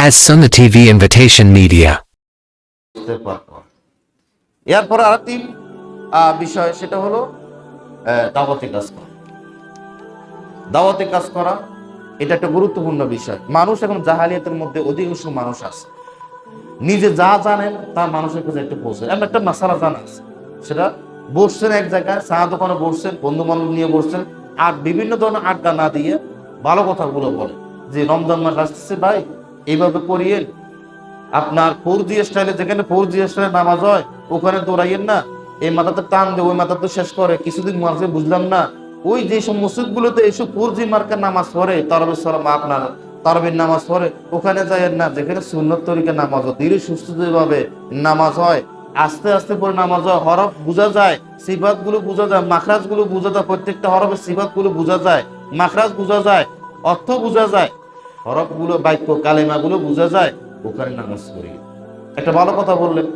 as Sunnah TV Invitation Media. এরপরে আরেকটি বিষয়, সেটা হলো দাওয়াতি কাজ করা। দাওয়াতি কাজ করা এটা একটা গুরুত্বপূর্ণ বিষয়। মানুষ এখন জাহালিয়াতের মধ্যে অধিকাংশ মানুষ আছে, নিজে যা জানেন তা মানুষের কাছে একটু পৌঁছে। এমন একটা মাসালা জানা আছে, সেটা বসছেন এক জায়গায়, চা দোকানে বসছেন, বন্ধু বান্ধব নিয়ে বসছেন, আর বিভিন্ন ধরনের আড্ডা না দিয়ে ভালো কথাগুলো বলে যে রমজান মাস আসতেছে ভাই, এইভাবে করিয়েন, আপনার 4G স্টাইলে, যেখানে 4G স্টাইলে নামাজ হয় ওখানে দৌড়াইয়েন না, এই মাথাতে টান দিয়ে ওই মাথাতে শেষ করে। কিছুদিন মাঝে বুঝলাম না, ওই যেসব মসজিদ গুলোতে এইসব 4G মার্কার নামাজ পড়ে, তারাবির সালাম আপনার তারাবির নামাজ পড়ে, ওখানে যাইয়েন না, যেখানে সুন্নত তরিকা নামাজ হয়, ধীরে সুস্থভাবে নামাজ হয়, আস্তে আস্তে করে নামাজ হয়, হরফ বোঝা যায়, সিফাত গুলো বোঝা যায়, মাখরাজ গুলো বোঝা যায়, প্রত্যেকটা হরফের সিফাত গুলো বোঝা যায়, মাখরাজ বোঝা যায়, অর্থ বোঝা যায়, হরফ গুলো, বাক্য কালেমা গুলো বোঝা যায়, ওখানে নামাজ পড়ি। একটা ভালো কথা বললেন।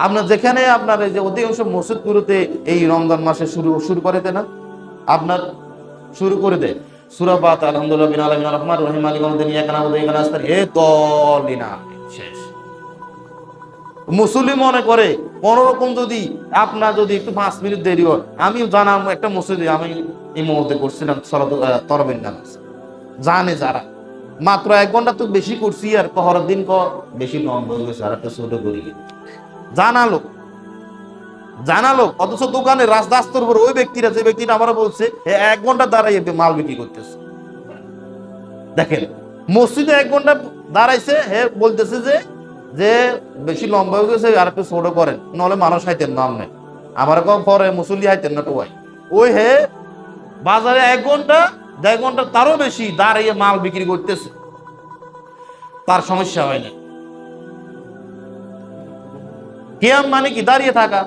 আপনার যেখানে আপনার এই যে অধিকাংশ মসজিদগুলোতে এই রমজান মাসে শুরু করে দেয় না, আপনার শুরু করে দেয় সূরা ফাতিহা, আলহামদুলিল্লাহ বিল আলামিন আর রহমানির রহিম মালিকিল ইয়াউমিদ্দিন ইয়াকা না'বুদু ওয়া ইয়াকা নাস্তাইন, হে দলিনা, শেষ। মুসলিম মনে করে কোনরকম যদি আপনার যদি একটু 5 মিনিট দেরি হয়, আমিও জানাম একটা মসজিদে আমি এই মুহূর্তে করছিলাম সালাত তারাবির নামাজ, জানে যারা মাত্র 1 ঘন্টা তো বেশি করছি, আর পহরের দিন বেশি লম্বা হয়ে গেছে, আর একটা ছোট করি জানালো। অথচ দোকানে রাস্তার উপর ওই ব্যক্তিরা, যে ব্যক্তিটা আমরা বলছে 1 ঘন্টা দাঁড়াইয়ে মাল বিক্রি করতেছে। দেখেন, মসজিদে 1 ঘন্টা দাঁড়াইছে, হে বলতেছে যে বেশি লম্বা হয়ে গেছে, আর একটু ছোট করেন, নাহলে মানুষ হাইতেন না, আমনে আমার পরে মুসল্লি হাইতেন না টোয়াই। ওই হে বাজারে 1 ঘন্টা 1.5 ঘন্টা তারও বেশি দাঁড়িয়ে মাল বিক্রি করতেছে, তার সমস্যা হয় না। কিয়াম মানে কি? দাঁড়িয়ে থাকা।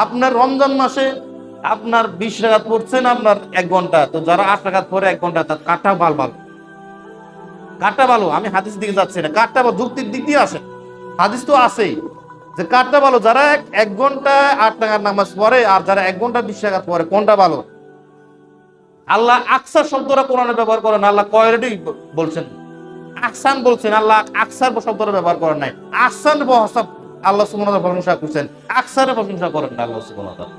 আপনার রমজান মাসে আপনার 20 রাকাত পড়ছেন, আপনার 1 ঘন্টা, তো যারা 8 রাকাত পরে 1 ঘন্টা, তার কাঠটা ভালো। আমি হাদিস দিকে যাচ্ছি না, কাঠটা ভালো, যুক্তির দিক দিয়ে আসে, হাদিস তো আছেই যে কাঠটা ভালো। যারা 1 ঘন্টা 8 রাকাত নামাজ পড়ে, আর যারা 1 ঘন্টা 20 রাকাত পড়ে, কোনটা ভালো? আল্লাহ আকসার শব্দটা কোরআনে ব্যবহার করেন, আল্লাহ কয়টি বলছেন? আহসান বলছেন, আল্লাহ আকসার শব্দটা ব্যবহার করেন নাই। আহসান আল্লাহ সুবহানাহু ওয়া তাআলা প্রশংসা করছেন, আকসারের প্রশংসা করেন না আল্লাহ সুবহানাহু ওয়া তাআলা।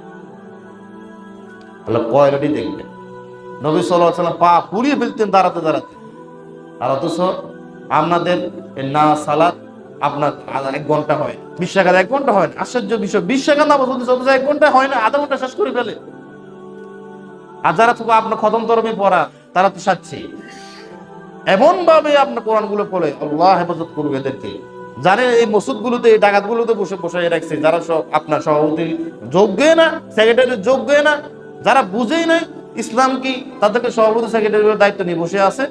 আল্লাহ কয়টি দেখবেন, নবী সাল্লাল্লাহু আলাইহি ওয়াসাল্লাম পা পুড়িয়ে ফেলতেন দাঁড়াতে। আর অথচ আপনাদের না সালাত আপনার 1 ঘন্টা হয়, 20 রাকাত 1 ঘন্টা হয় না। আশ্চর্য বিষয়, 20 রাকাত নামাজ অথচ 1 ঘন্টা হয় না, আধা ঘন্টা শেষ করে ফেলে। আর যারা তো আপনার খতম তরবি পড়া, তারা তো সাচ্ছে এমন ভাবে আপনার কোরআন গুলো পড়ে, আল্লাহ হেফাজত করবে এদেরকে। জানেন এই মসজিদ গুলোতে, এই ডাকাত গুলোতে বসাই রাখছে, যারা সব আপনার সভাপতি যোগ্য না, সেক্রেটারি যোগ্য না, যারা বুঝেই নাই ইসলাম কি, তাদেরকে সভাপতি সেক্রেটারির দায়িত্ব নিয়ে বসে আছে।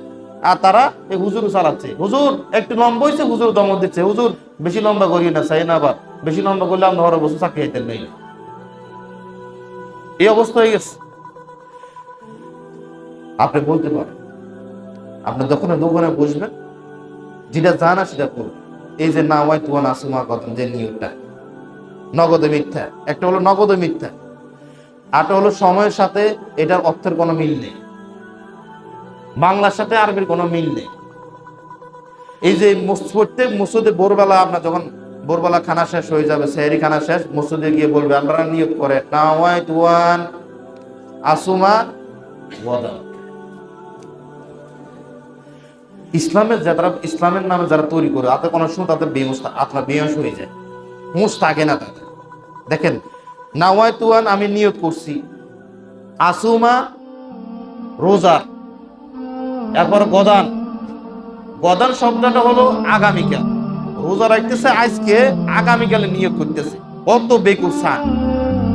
আর তারা এই হুজুর চালাচ্ছে, হুজুর একটু লম্বা হয়েছে, হুজুর দমক দিচ্ছে, হুজুর বেশি লম্বা করিয়ে না, চাই না, আবার বেশি লম্বা করলে আমরা ঘরে বসে চাকরি হাইতেন নাই। এই অবস্থা হয়ে গেছে। আপনি বলতে পারেন, আপনি যখন দোকানে বসবেন, যেটা জানা সেটা করবেন। এই যে নাওয়াই তুয়ান আসুমা কথা, যে নিয়মটা নগদে মিথ্যা, একটা হলো নগদে মিথ্যা, আরটা হলো সময়ের সাথে এটার অর্থের কোনো মিল নেই, বাংলার সাথে আরবির কোনো মিল নেই। এই যে প্রত্যেক মসজিদে ভোরবেলা, আপনার যখন ভোরবেলা খানা শেষ হয়ে যাবে, সেহরি খানা শেষ, মসজিদে গিয়ে বলবে আপনারা নিয়ত করে নাওয়াই তুয়ান আসুমা ওয়াদা। ইসলামের নামে যারা তৈরি করে, তাতে কোনো সময় তাদের আপনার বেহস হয়ে যায়, হুঁশ থাকে না তাদের। দেখেন, নাওয়াই তুয়ান আমি নিয়ত করছি, আসুমা রোজার, এরপর গদান শব্দটা হলো আগামীকাল, রোজা রাখতেছে আজকে, আগামীকালে নিয়ত করতেছে, কত বেকুব সান।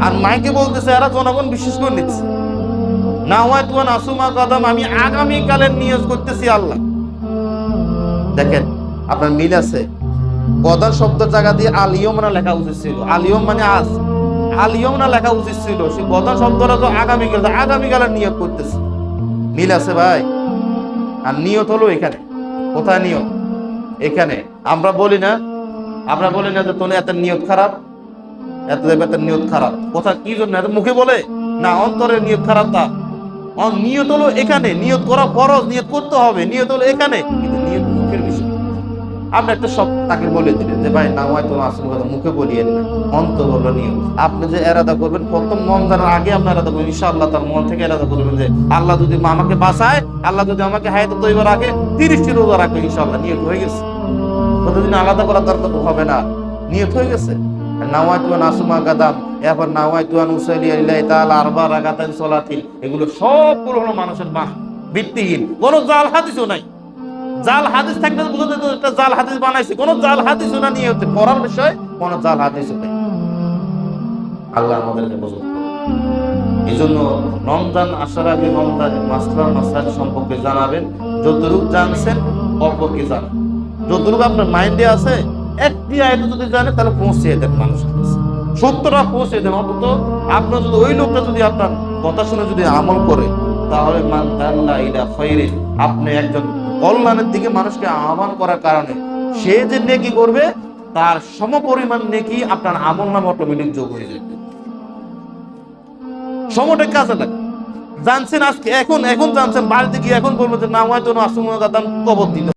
আর মাইকে বলতেছে, এরা জনগণ বিশ্বাস করে নিচ্ছে, নাওয়াই তুয়ান আসুমা গদাম, আমি আগামীকালের নিয়ত করতেছি আল্লাহ। দেখেন আপনার মিল আছে। গদান শব্দের জায়গা দিয়ে আলিয়ম না লেখা উচিত ছিল, আলিয়ম মানে আজ, আলিয়ম না লেখা উচিত ছিল। সেই গদান শব্দটা তো আগামীকালের নিয়ত করতেছে, মিল আছে ভাই। আর নিয়ত হলো এখানে, কোথায় নিয়ত? এখানে। আমরা বলি না যে তোর এত নিয়ত খারাপ, এত নিয়ত খারাপ, কোথায় কি জন্য? এত মুখে বলে না, অন্তরের নিয়ত খারাপ। তা নিয়ত হলো এখানে, নিয়ত করা ফরজ, নিয়ত করতে হবে, নিয়ত হলো এখানে, কিন্তু নিয়ত আপনি একটা সব তাকে বলে দিলেন যে ভাই নামায় তো আসল কথা মুখে বলিয়েন না, অন্তর হলো নিয়ম। আপনি যে এরাদা করবেন প্রথম মন জানার আগে আপনি এরাদা করবেন, ইনশাআল্লাহ তার মন থেকে এরাদা করবেন যে আল্লাহ যদি আমাকে বাঁচায়, আল্লাহ যদি আমাকে হায়াত তৈবা রাখে, 30টি রোজা রাখবে ইনশাআল্লাহ, নিয়ত হয়ে গেছে। প্রতিদিন আলাদা করার দরকার হবে না, নিয়ত হয়ে গেছে। নাওয়াইতু আন আসুমা গাদাম, এরপর নাওয়াইতু আন উসাইলি লিল্লাহি তাআলা আরবা রাকাতান সালাতিন, এগুলো সবগুলো হলো মানুষের বানানো, ভিত্তিহীন, কোনো জাল হাদিসও নাই। জাল হাদিস থাকলে বুঝতে যেত একটা জাল হাদিস বানাইছে, কোনো জাল হাদিসও না, নিয়ে হচ্ছে পড়ার বিষয় কোনো জাল হাদিসও নেই। আল্লাহ আমাদেরকে বুঝুন। এই জন্য রমজান আসার আগে রমজানের মাসলা সম্পর্কে জানাবেন, যতটুকু জানছেন অপরকে জানান, যতটুকু আপনার মাইন্ডে আছে একটি আয়াত যদি জানেন তাহলে পৌঁছে দেন মানুষের কাছে, সত্যটা পৌঁছে দেন। অন্তত আপনার যদি ওই লোকটা যদি আপনার কথা শুনে যদি আমল করে, তাহলে মান দাল্লা ইলা খায়রিন, আপনি একজন কল্যাণের দিকে মানুষকে আহ্বান করার কারণে সে যে নেকি করবে তার সমপরিমাণ নেকি আপনার আমলনামা অটোমেটিক যোগ হয়ে যাবে। সময়টা কাজে লাগে। জানছেন আজকে এখন জানছেন, বাড়িতে গিয়ে এখন বলবো যে নামায় তো আসুন কবর দিতে